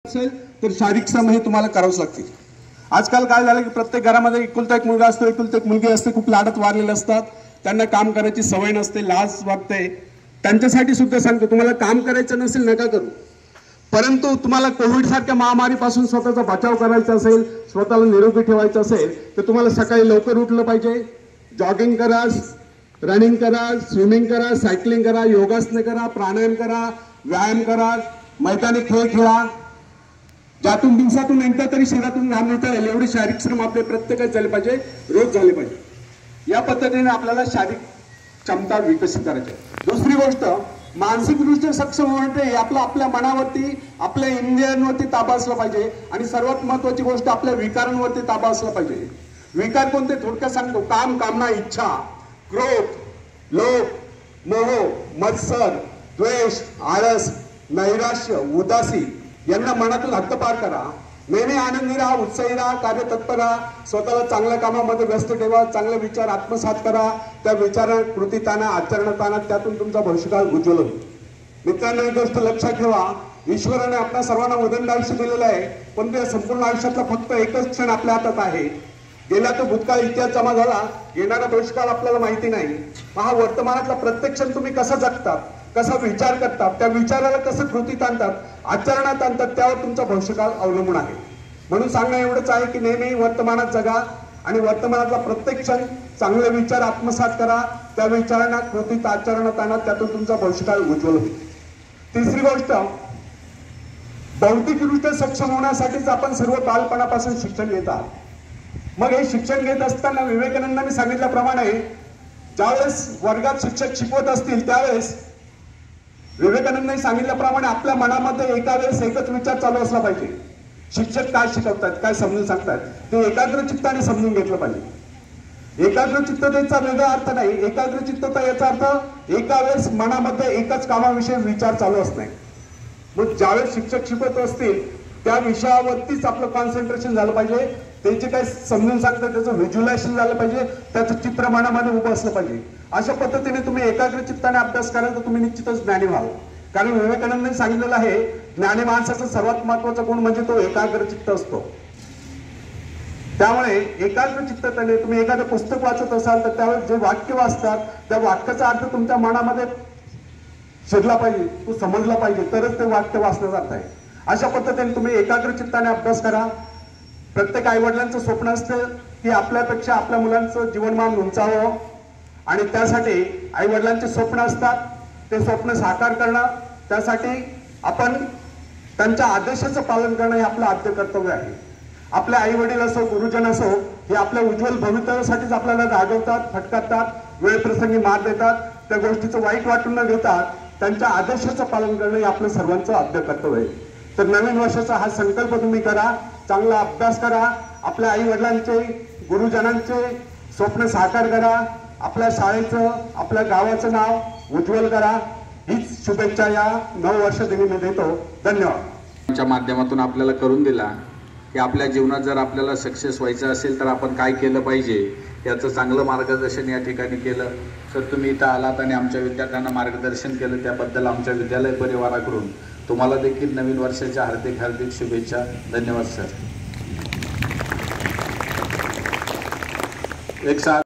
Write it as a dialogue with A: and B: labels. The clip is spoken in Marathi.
A: असेल तर शारीरिक श्रम हे तुम्हाला करावंच लागतील। आजकाल काय झालं की प्रत्येक घरामध्ये एकुलता एक मुलगा असतो, एकुलती एक मुलगी असते, खूप लाडात वारलेले असतात, त्यांना काम करायची सवय नसते, लाज वाटते। त्यांच्यासाठी सुद्धा सांगतो, तुम्हाला काम करायचं नसेल नका करू, परंतु तुम्हाला कोविड सारख्या महामारीपासून स्वतःचा बचाव करायचा असेल, स्वतःला निरोगी ठेवायचं असेल तर तुम्हाला सकाळी लवकर उठलं पाहिजे, जॉगिंग करा, रनिंग करा, स्विमिंग करा, सायकलिंग करा, योगासने करा, प्राणायाम करा, व्यायाम करा, मैदानी खेळ खेळा, ज्यातून दिवसातून एकदा तरी शरीरातून घाम निघता येईल एवढे शारीरिक श्रम आपले प्रत्येकात झाले पाहिजे, रोज झाले पाहिजे। या पद्धतीने आपल्याला शारीरिक क्षमता विकसित करायची। दुसरी गोष्ट, मानसिकदृष्ट्या सक्षम होणे आपल्या मनावरती, आपल्या इंद्रियांवरती ताबा असला पाहिजे आणि सर्वात महत्वाची गोष्ट आपल्या विकारांवरती ताबा असला पाहिजे। विकार कोणते थोडक्यात सांगतो, काम, कामना, इच्छा, क्रोध, लोभ, मोह, मत्सर, द्वेष, आळस, नैराश्य, उदासी यांना मनातून हद्दपार करा। नेहमी आनंदी राहा, उत्साही राहा, कार्यतत्पर राहा, स्वतःला चांगल्या कामामध्ये व्यस्त ठेवा, चांगले विचार आत्मसात करा, त्या विचार कृतीत आणा, आचरणात आणा, त्यातून तुमचा भविष्यकाळ उज्ज्वल होईल। मित्रांनो, एक गोष्ट लक्षात ठेवा, ईश्वराने आपल्या सर्वांना उदंड आयुष्य दिलेलं आहे, पण त्या संपूर्ण आयुष्यातला फक्त एकच क्षण आपल्या हातात आहे। गेला तो भूतकाळ इतिहास जमा झाला, येणारा भविष्यकाळ आपल्याला माहिती नाही। हा वर्तमानातला प्रत्येक क्षण तुम्ही कसा जगतात, कसा विचार करतात, त्या विचाराला कसं कृतीत आणतात, आचरणात आणतात, त्यावर तुमचा भविष्यकाळ अवलंबून आहे। म्हणून सांगणं एवढंच आहे की नेहमी वर्तमानात जगा आणि वर्तमानातला प्रत्येक क्षण चांगले विचार आत्मसात करा, त्या विचारांना कृतीत आचरणात आणा, त्यातून तुमचा भविष्यकाळ उज्ज्वल होईल। तिसरी गोष्ट, बौद्धिकदृष्ट्या सक्षम होण्यासाठीच आपण सर्व बालपणापासून शिक्षण घेत आहात। मग हे शिक्षण घेत असताना विवेकानंदांनी सांगितल्याप्रमाणे ज्यावेळेस वर्गात शिक्षक शिकवत असतील त्यावेळेस विवेकानंदांनी सांगितल्याप्रमाणे आपल्या मनामध्ये एका वेळेस एकच विचार चालू असला पाहिजे। शिक्षक काय शिकवतात, काय समजून सांगतात ते एकाग्र चित्ताने समजून घेतलं पाहिजे। एकाग्र चित्ततेचा वेगळा अर्थ नाही, एकाग्र चित्तता याचा अर्थ एका वेळेस मनामध्ये एकाच कामाविषयी विचार चालू असणे। मग ज्यावेळेस शिक्षक शिकवत असतील त्या विषयावरतीच आपलं कॉन्सन्ट्रेशन झालं पाहिजे, ते जे काय समजून सांगतात त्याचं व्हिज्युअलायझेशन झालं पाहिजे, त्याचं चित्र मनामध्ये उभं असलं पाहिजे। अशा पद्धतीने तुम्ही एकाग्र चित्ताने अभ्यास कराल तर तुम्ही निश्चितच ज्ञानी व्हाल। कारण विवेकानंदांनी सांगितलेलं आहे, ज्ञानी माणसाचा सर्वात महत्वाचा गुण म्हणजे तो एकाग्र चित्त असतो। त्यामुळे एकाग्र चित्ताने तुम्ही एखादं पुस्तक वाचत असाल तर त्यावेळेस जे वाक्य वाचतात त्या वाक्याचा अर्थ तुमच्या मनामध्ये शिरला पाहिजे, तो समजला पाहिजे, तरच ते वाक्य वाचलं जात आहे। अशा पद्धतीने तुम्ही एकाग्र चित्ताने अभ्यास करा। प्रत्येक आई वडिलांचं स्वप्न असतं की आपल्यापेक्षा आपल्या मुलांचं जीवनमान उंचावं आणि त्यासाठी आई वडिलांचे स्वप्न असतात, ते स्वप्न साकार करणं, त्यासाठी आपण त्यांच्या आदेशाचं पालन करणं हे आपलं आद्य कर्तव्य आहे। आपले आई वडील असो, गुरुजन असो, हे आपल्या उज्ज्वल भवितव्यासाठीच आपल्याला रागवतात, फटकारतात, वेळप्रसंगी मार देतात, त्या गोष्टीचं वाईट वाटून न घेता त्यांच्या आदेशाचं पालन करणं हे आपलं सर्वांचं आद्य कर्तव्य आहे। तर नवीन वर्षाचा हा संकल्प तुम्ही करा, चांगला अभ्यास करा, आपल्या आई वडिलांचे, गुरुजनांचे स्वप्न साकार करा, आपल्या शाळेचं, आपल्या गावाचं नाव उज्ज्वल करा, हीच शुभेच्छा या नववर्ष दिनी मी देतो। धन्यवाद।
B: च्या माध्यमातून आपल्याला करून दिला की आपल्या जीवनात जर आपल्याला सक्सेस व्हायचं असेल तर आपण काय केलं पाहिजे याचं चांगलं मार्गदर्शन या ठिकाणी केलं। सर, तुम्ही इथं आलात आणि आमच्या विद्यार्थ्यांना मार्गदर्शन केलं, त्याबद्दल आमच्या विद्यालय परिवाराकडून तुम्हाला देखील नवीन वर्षाच्या हार्दिक हार्दिक शुभेच्छा। धन्यवाद सर। एक